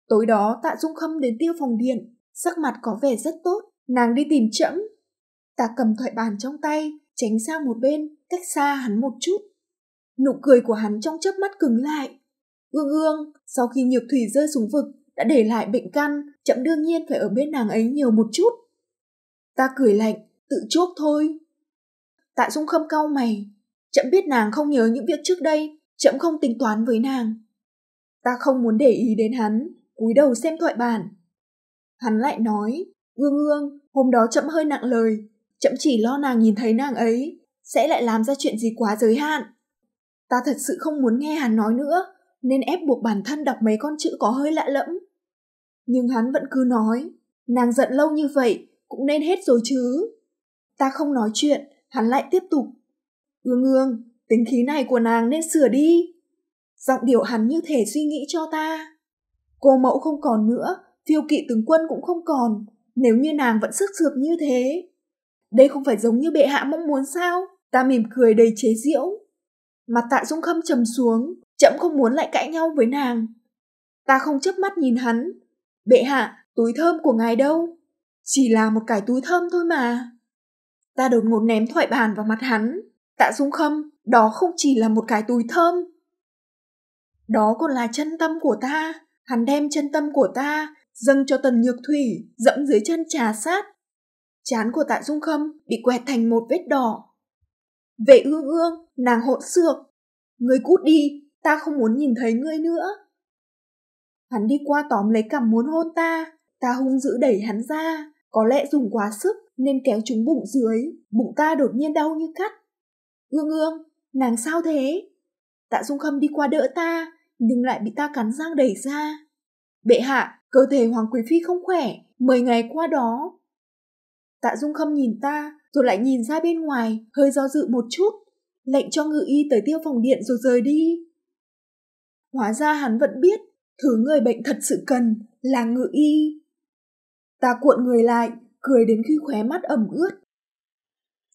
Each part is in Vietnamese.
Tối đó Tạ Dung Khâm đến Tiêu Phòng Điện, sắc mặt có vẻ rất tốt. Nàng đi tìm trẫm. Ta cầm thoại bàn trong tay, tránh sang một bên, cách xa hắn một chút. Nụ cười của hắn trong chớp mắt cứng lại. Ương Ương, sau khi Nhược Thủy rơi xuống vực, đã để lại bệnh căn, trẫm đương nhiên phải ở bên nàng ấy nhiều một chút. Ta cười lạnh, tự chuốc thôi. Tạ Dung Khâm cau mày. Trẫm biết nàng không nhớ những việc trước đây, trẫm không tính toán với nàng. Ta không muốn để ý đến hắn, cúi đầu xem thoại bản. Hắn lại nói, Ương Ương, hôm đó trẫm hơi nặng lời, trẫm chỉ lo nàng nhìn thấy nàng ấy sẽ lại làm ra chuyện gì quá giới hạn. Ta thật sự không muốn nghe hắn nói nữa, nên ép buộc bản thân đọc mấy con chữ có hơi lạ lẫm. Nhưng hắn vẫn cứ nói, nàng giận lâu như vậy cũng nên hết rồi chứ. Ta không nói chuyện, hắn lại tiếp tục. Ương Ương, tính khí này của nàng nên sửa đi. Giọng điệu hắn như thể suy nghĩ cho ta. Cô mẫu không còn nữa, phiêu kỵ tướng quân cũng không còn, nếu như nàng vẫn sức sược như thế. Đây không phải giống như bệ hạ mong muốn sao? Ta mỉm cười đầy chế giễu. Mặt Tạ Dung Khâm trầm xuống, trẫm không muốn lại cãi nhau với nàng. Ta không chớp mắt nhìn hắn. Bệ hạ, túi thơm của ngài đâu? Chỉ là một cái túi thơm thôi mà. Ta đột ngột ném thoại bàn vào mặt hắn. Tạ Dung Khâm, đó không chỉ là một cái túi thơm. Đó còn là chân tâm của ta. Hắn đem chân tâm của ta dâng cho Tần Nhược Thủy, dẫm dưới chân trà sát. Trán của Tạ Dung Khâm bị quẹt thành một vết đỏ. Vệ Ương Ương, nàng hỗn xược. Ngươi cút đi, ta không muốn nhìn thấy ngươi nữa. Hắn đi qua tóm lấy cằm muốn hôn ta. Ta hung dữ đẩy hắn ra. Có lẽ dùng quá sức nên kéo trúng bụng dưới. Bụng ta đột nhiên đau như cắt. Ương Ương, nàng sao thế? Tạ Dung Khâm đi qua đỡ ta, nhưng lại bị ta cắn răng đẩy ra. Bệ hạ, cơ thể Hoàng Quý Phi không khỏe, 10 ngày qua đó. Tạ Dung Khâm nhìn ta, rồi lại nhìn ra bên ngoài, hơi do dự một chút, lệnh cho ngự y tới Tiêu Phòng Điện rồi rời đi. Hóa ra hắn vẫn biết, thứ người bệnh thật sự cần là ngự y. Ta cuộn người lại, cười đến khi khóe mắt ẩm ướt.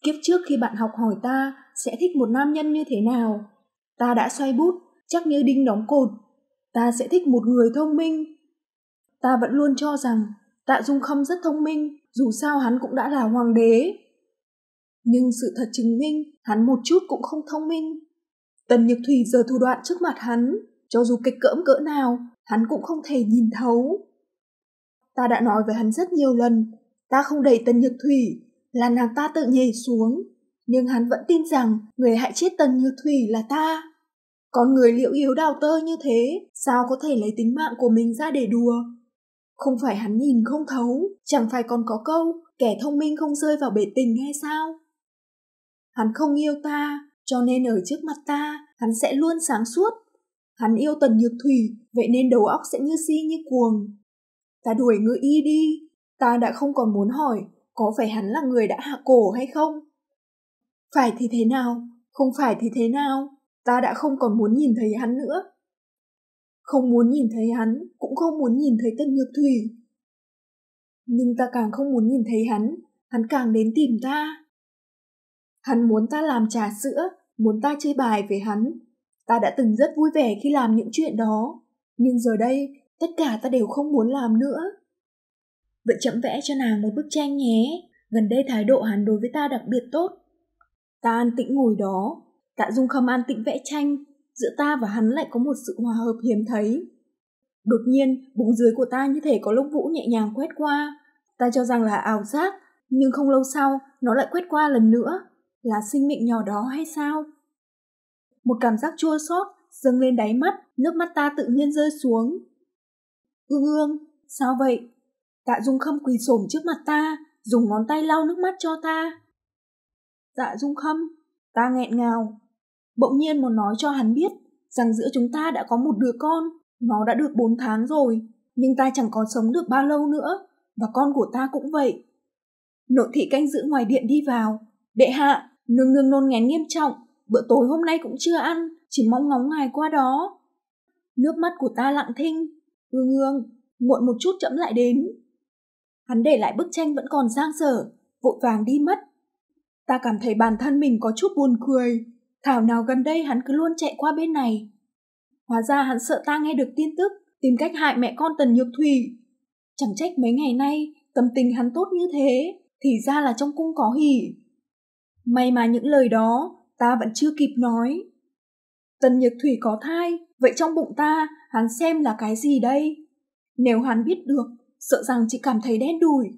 Kiếp trước khi bạn học hỏi ta sẽ thích một nam nhân như thế nào, ta đã xoay bút, chắc như đinh đóng cột. Ta sẽ thích một người thông minh. Ta vẫn luôn cho rằng Tạ Dung Khâm rất thông minh, dù sao hắn cũng đã là hoàng đế. Nhưng sự thật chứng minh hắn một chút cũng không thông minh. Tần Nhược Thủy giờ thủ đoạn trước mặt hắn, cho dù kịch cỡm cỡ nào, hắn cũng không thể nhìn thấu. Ta đã nói với hắn rất nhiều lần, ta không đẩy Tần Nhược Thủy, là nàng ta tự nhảy xuống. Nhưng hắn vẫn tin rằng người hại chết Tần Nhược Thủy là ta. Con người liễu yếu đào tơ như thế, sao có thể lấy tính mạng của mình ra để đùa? Không phải hắn nhìn không thấu, chẳng phải còn có câu, kẻ thông minh không rơi vào bể tình hay sao? Hắn không yêu ta, cho nên ở trước mặt ta, hắn sẽ luôn sáng suốt. Hắn yêu Tần Nhược Thủy, vậy nên đầu óc sẽ như si như cuồng. Ta đuổi ngự y đi, ta đã không còn muốn hỏi, có phải hắn là người đã hạ cổ hay không? Phải thì thế nào, không phải thì thế nào, ta đã không còn muốn nhìn thấy hắn nữa. Không muốn nhìn thấy hắn, cũng không muốn nhìn thấy Tần Nhược Thủy. Nhưng ta càng không muốn nhìn thấy hắn càng đến tìm ta. Hắn muốn ta làm trà sữa, muốn ta chơi bài với hắn. Ta đã từng rất vui vẻ khi làm những chuyện đó, nhưng giờ đây, tất cả ta đều không muốn làm nữa. Vậy chậm vẽ cho nàng một bức tranh nhé, gần đây thái độ hắn đối với ta đặc biệt tốt. Ta an tĩnh ngồi đó, Tạ Dung Khâm an tĩnh vẽ tranh, giữa ta và hắn lại có một sự hòa hợp hiếm thấy. Đột nhiên, bụng dưới của ta như thể có lông vũ nhẹ nhàng quét qua. Ta cho rằng là ảo giác, nhưng không lâu sau, nó lại quét qua lần nữa. Là sinh mệnh nhỏ đó hay sao? Một cảm giác chua xót dâng lên đáy mắt, nước mắt ta tự nhiên rơi xuống. Ương Ương, sao vậy? Tạ Dung Khâm quỳ xổm trước mặt ta, dùng ngón tay lau nước mắt cho ta. Tạ Dung Khâm, ta nghẹn ngào. Bỗng nhiên muốn nói cho hắn biết rằng giữa chúng ta đã có một đứa con. Nó đã được 4 tháng rồi, nhưng ta chẳng còn sống được bao lâu nữa, và con của ta cũng vậy. Nội thị canh giữ ngoài điện đi vào. Bệ hạ, nương nương nôn ngén nghiêm trọng, bữa tối hôm nay cũng chưa ăn, chỉ mong ngóng ngài qua đó. Nước mắt của ta lặng thinh. Ương Ương, muộn một chút chậm lại đến. Hắn để lại bức tranh vẫn còn dang dở, vội vàng đi mất. Ta cảm thấy bản thân mình có chút buồn cười. Thảo nào gần đây hắn cứ luôn chạy qua bên này. Hóa ra hắn sợ ta nghe được tin tức, tìm cách hại mẹ con Tần Nhược Thủy. Chẳng trách mấy ngày nay tâm tình hắn tốt như thế, thì ra là trong cung có hỉ. May mà những lời đó ta vẫn chưa kịp nói. Tần Nhược Thủy có thai, vậy trong bụng ta hắn xem là cái gì đây? Nếu hắn biết được, sợ rằng chỉ cảm thấy đen đủi.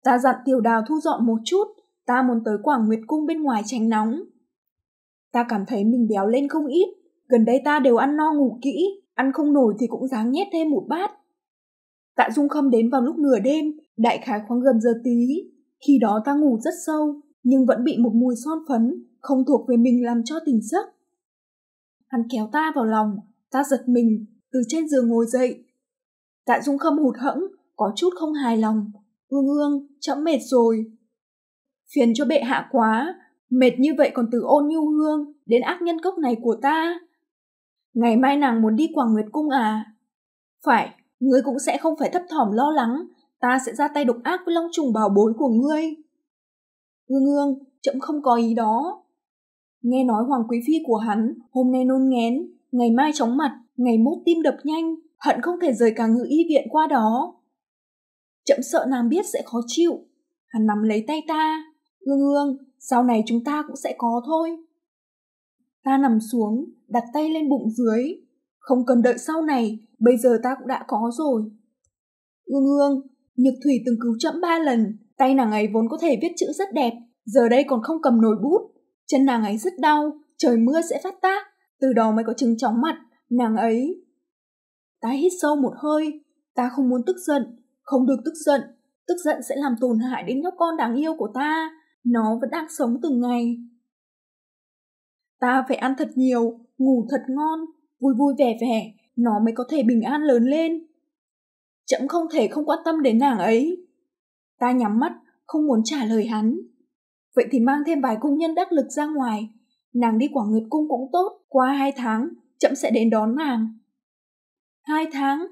Ta dặn Tiểu Đào thu dọn một chút, ta muốn tới Quảng Nguyệt Cung bên ngoài tránh nóng. Ta cảm thấy mình béo lên không ít, gần đây ta đều ăn no ngủ kỹ, ăn không nổi thì cũng ráng nhét thêm một bát. Tạ Dung Khâm đến vào lúc nửa đêm, đại khái khoảng gần giờ tí. Khi đó ta ngủ rất sâu, nhưng vẫn bị một mùi son phấn, không thuộc về mình làm cho tỉnh giấc. Hắn kéo ta vào lòng, ta giật mình, từ trên giường ngồi dậy. Tạ Dung Khâm hụt hẫng, có chút không hài lòng. Ương, trẫm mệt rồi. Phiền cho bệ hạ quá, mệt như vậy còn từ Ôn Nhu Hương đến ác nhân cốc này của ta. Ngày mai nàng muốn đi Quảng Nguyệt Cung à? Phải, ngươi cũng sẽ không phải thấp thỏm lo lắng, ta sẽ ra tay độc ác với long trùng bảo bối của ngươi. Ương, trẫm không có ý đó. Nghe nói Hoàng Quý Phi của hắn hôm nay nôn nghén, ngày mai chóng mặt, ngày mốt tim đập nhanh, hận không thể rời cả ngự y viện qua đó. Trẫm sợ nàng biết sẽ khó chịu. Hắn nắm lấy tay ta. Ương, sau này chúng ta cũng sẽ có thôi. Ta nằm xuống, đặt tay lên bụng dưới. Không cần đợi sau này, bây giờ ta cũng đã có rồi. Ương, Nhược Thủy từng cứu trẫm 3 lần, tay nàng ấy vốn có thể viết chữ rất đẹp, giờ đây còn không cầm nổi bút. Chân nàng ấy rất đau, trời mưa sẽ phát tác, từ đó mới có chứng chóng mặt, nàng ấy. Ta hít sâu một hơi, ta không muốn tức giận, không được tức giận sẽ làm tổn hại đến nhóc con đáng yêu của ta, nó vẫn đang sống từng ngày. Ta phải ăn thật nhiều, ngủ thật ngon, vui vui vẻ vẻ, nó mới có thể bình an lớn lên. Trẫm không thể không quan tâm đến nàng ấy. Ta nhắm mắt, không muốn trả lời hắn. Vậy thì mang thêm vài công nhân đắc lực ra ngoài, nàng đi Quảng Nguyệt Cung cũng tốt, qua 2 tháng, trẫm sẽ đến đón nàng. 2 tháng?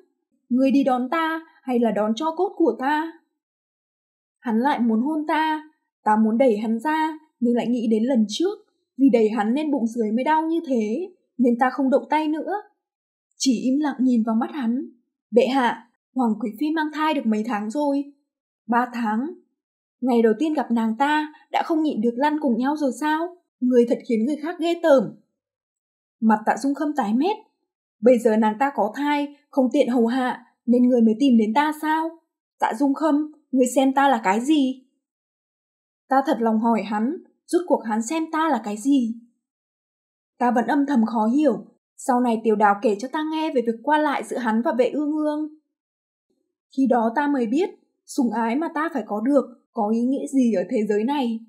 Ngươi đi đón ta hay là đón tro cốt của ta? Hắn lại muốn hôn ta, ta muốn đẩy hắn ra, nhưng lại nghĩ đến lần trước, vì đẩy hắn nên bụng dưới mới đau như thế, nên ta không động tay nữa. Chỉ im lặng nhìn vào mắt hắn. Bệ hạ, Hoàng Quý Phi mang thai được mấy tháng rồi? 3 tháng. Ngày đầu tiên gặp nàng ta, đã không nhịn được lăn cùng nhau rồi sao? Người thật khiến người khác ghê tởm. Mặt Tạ Dung Khâm tái mét. Bây giờ nàng ta có thai, không tiện hầu hạ, nên người mới tìm đến ta sao? Tạ Dung Khâm, người xem ta là cái gì? Ta thật lòng hỏi hắn, rốt cuộc hắn xem ta là cái gì? Ta vẫn âm thầm khó hiểu, sau này Tiểu Đào kể cho ta nghe về việc qua lại giữa hắn và Vệ Ương. Khi đó ta mới biết, sủng ái mà ta phải có được, có ý nghĩa gì ở thế giới này.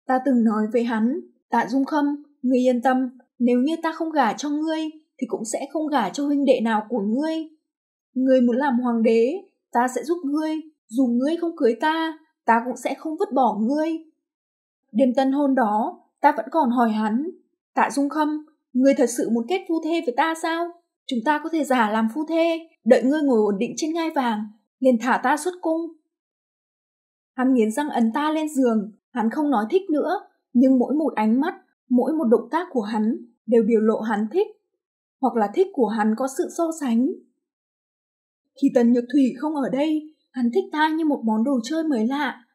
Ta từng nói với hắn, Tạ Dung Khâm, ngươi yên tâm, nếu như ta không gả cho ngươi, thì cũng sẽ không gả cho huynh đệ nào của ngươi. Ngươi muốn làm hoàng đế, ta sẽ giúp ngươi, dù ngươi không cưới ta cũng sẽ không vứt bỏ ngươi. Đêm tân hôn đó, ta vẫn còn hỏi hắn, Tạ Dung Khâm, ngươi thật sự muốn kết phu thê với ta sao? Chúng ta có thể giả làm phu thê, đợi ngươi ngồi ổn định trên ngai vàng, liền thả ta xuất cung. Hắn nghiến răng ấn ta lên giường, hắn không nói thích nữa, nhưng mỗi một ánh mắt, mỗi một động tác của hắn đều biểu lộ hắn thích, hoặc là thích của hắn có sự so sánh. Khi Tần Nhược Thủy không ở đây, hắn thích ta như một món đồ chơi mới lạ.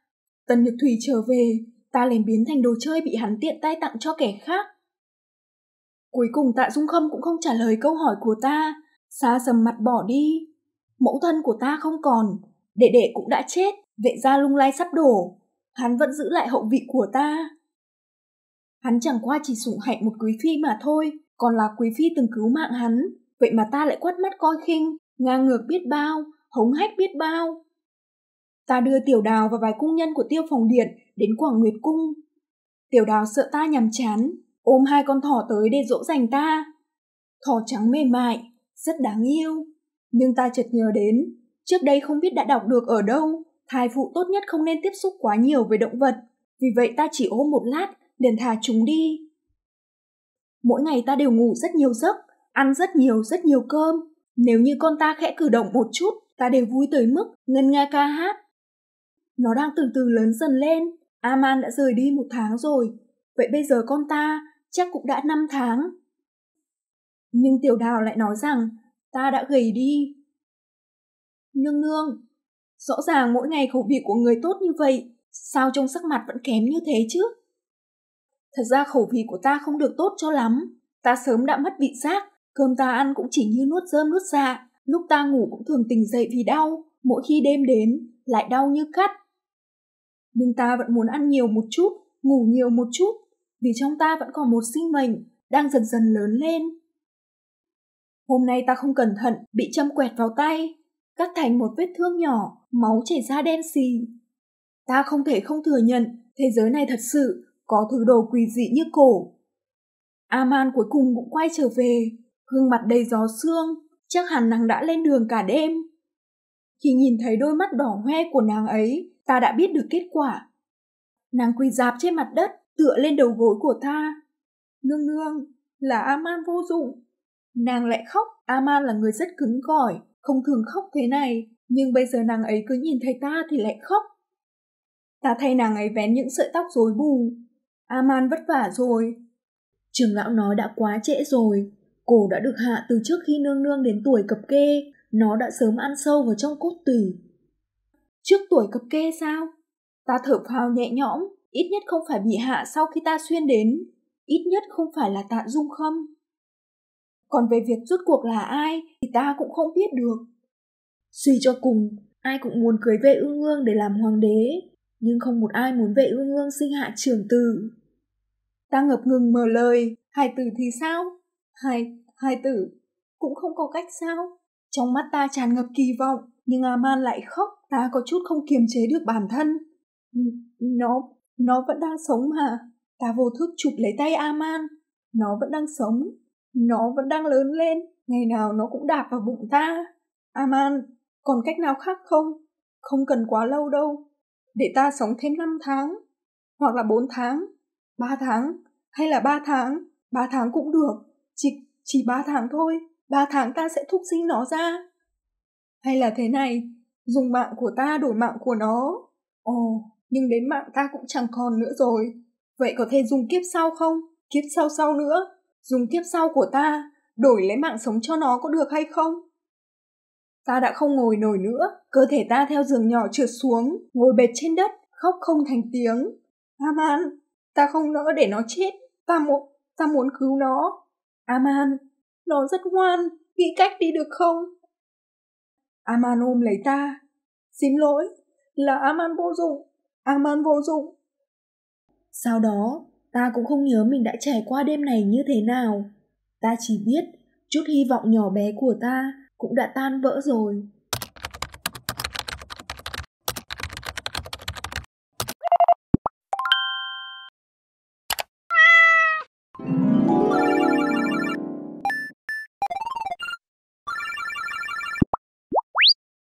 Tần Nhược Thủy trở về, ta liền biến thành đồ chơi bị hắn tiện tay tặng cho kẻ khác. Cuối cùng Tạ Dung Khâm cũng không trả lời câu hỏi của ta, xa sầm mặt bỏ đi. Mẫu thân của ta không còn, đệ đệ cũng đã chết, Vệ gia lung lay sắp đổ, hắn vẫn giữ lại hậu vị của ta. Hắn chẳng qua chỉ sủng hạnh một quý phi mà thôi, còn là quý phi từng cứu mạng hắn, vậy mà ta lại quát mắt coi khinh, ngang ngược biết bao, hống hách biết bao. Ta đưa Tiểu Đào và vài cung nhân của Tiêu Phòng Điện đến Quảng Nguyệt Cung. Tiểu Đào sợ ta nhàm chán, ôm 2 con thỏ tới để dỗ dành ta. Thỏ trắng mềm mại, rất đáng yêu. Nhưng ta chợt nhớ đến, trước đây không biết đã đọc được ở đâu, thai phụ tốt nhất không nên tiếp xúc quá nhiều với động vật. Vì vậy ta chỉ ôm một lát, liền thả chúng đi. Mỗi ngày ta đều ngủ rất nhiều giấc, ăn rất nhiều cơm. Nếu như con ta khẽ cử động một chút, ta đều vui tới mức ngân nga ca hát. Nó đang từ từ lớn dần lên. Aman đã rời đi 1 tháng rồi, vậy bây giờ con ta chắc cũng đã 5 tháng. Nhưng Tiểu Đào lại nói rằng ta đã gầy đi. Nương nương, rõ ràng mỗi ngày khẩu vị của người tốt như vậy, sao trông sắc mặt vẫn kém như thế chứ? Thật ra khẩu vị của ta không được tốt cho lắm. Ta sớm đã mất vị giác, cơm ta ăn cũng chỉ như nuốt rơm nuốt dạ. Lúc ta ngủ cũng thường tỉnh dậy vì đau, mỗi khi đêm đến lại đau như cắt. Nhưng ta vẫn muốn ăn nhiều một chút, ngủ nhiều một chút, vì trong ta vẫn còn một sinh mệnh đang dần dần lớn lên. Hôm nay ta không cẩn thận bị châm quẹt vào tay, cắt thành một vết thương nhỏ, máu chảy ra đen xì. Ta không thể không thừa nhận thế giới này thật sự có thứ đồ quỷ dị như cổ. Aman cuối cùng cũng quay trở về, gương mặt đầy gió sương, chắc hẳn nàng đã lên đường cả đêm. Khi nhìn thấy đôi mắt đỏ hoe của nàng ấy, ta đã biết được kết quả. Nàng quỳ rạp trên mặt đất, tựa lên đầu gối của ta. Nương nương, là Aman vô dụng. Nàng lại khóc. Aman là người rất cứng cỏi, không thường khóc thế này, nhưng bây giờ nàng ấy cứ nhìn thấy ta thì lại khóc. Ta thay nàng ấy vén những sợi tóc rối bù. Aman vất vả rồi. Trưởng lão nói đã quá trễ rồi. Cổ đã được hạ từ trước khi nương nương đến tuổi cập kê. Nó đã sớm ăn sâu vào trong cốt tủy. Trước tuổi cập kê sao? Ta thở phào nhẹ nhõm. Ít nhất không phải bị hạ sau khi ta xuyên đến. Ít nhất không phải là Tạ Dung Khâm. Còn về việc rốt cuộc là ai thì ta cũng không biết được. Suy cho cùng, ai cũng muốn cưới Vệ Ương Ương để làm hoàng đế, nhưng không một ai muốn Vệ Ương Ương sinh hạ trưởng tử. Ta ngập ngừng mở lời, hài tử thì sao? Hài tử cũng không có cách sao? Trong mắt ta tràn ngập kỳ vọng, nhưng Aman lại khóc. Ta có chút không kiềm chế được bản thân. Nó vẫn đang sống mà. Ta vô thức chụp lấy tay Aman. Nó vẫn đang sống. Nó vẫn đang lớn lên. Ngày nào nó cũng đạp vào bụng ta. Aman, còn cách nào khác không? Không cần quá lâu đâu. Để ta sống thêm 5 tháng. Hoặc là 4 tháng. 3 tháng. Hay là 3 tháng. 3 tháng cũng được. Chỉ 3 tháng thôi. 3 tháng ta sẽ thúc sinh nó ra. Hay là thế này, dùng mạng của ta đổi mạng của nó. Ồ, nhưng đến mạng ta cũng chẳng còn nữa rồi. Vậy có thể dùng kiếp sau không? Kiếp sau nữa. Dùng kiếp sau của ta, đổi lấy mạng sống cho nó có được hay không? Ta đã không ngồi nổi nữa, cơ thể ta theo giường nhỏ trượt xuống, ngồi bệt trên đất, khóc không thành tiếng. Aman, ta không nỡ để nó chết, ta muốn cứu nó. Aman, nó rất ngoan, nghĩ cách đi được không? Aman ôm lấy ta. Xin lỗi, là Aman vô dụng, Aman vô dụng. Sau đó, ta cũng không nhớ mình đã trải qua đêm này như thế nào. Ta chỉ biết chút hy vọng nhỏ bé của ta cũng đã tan vỡ rồi.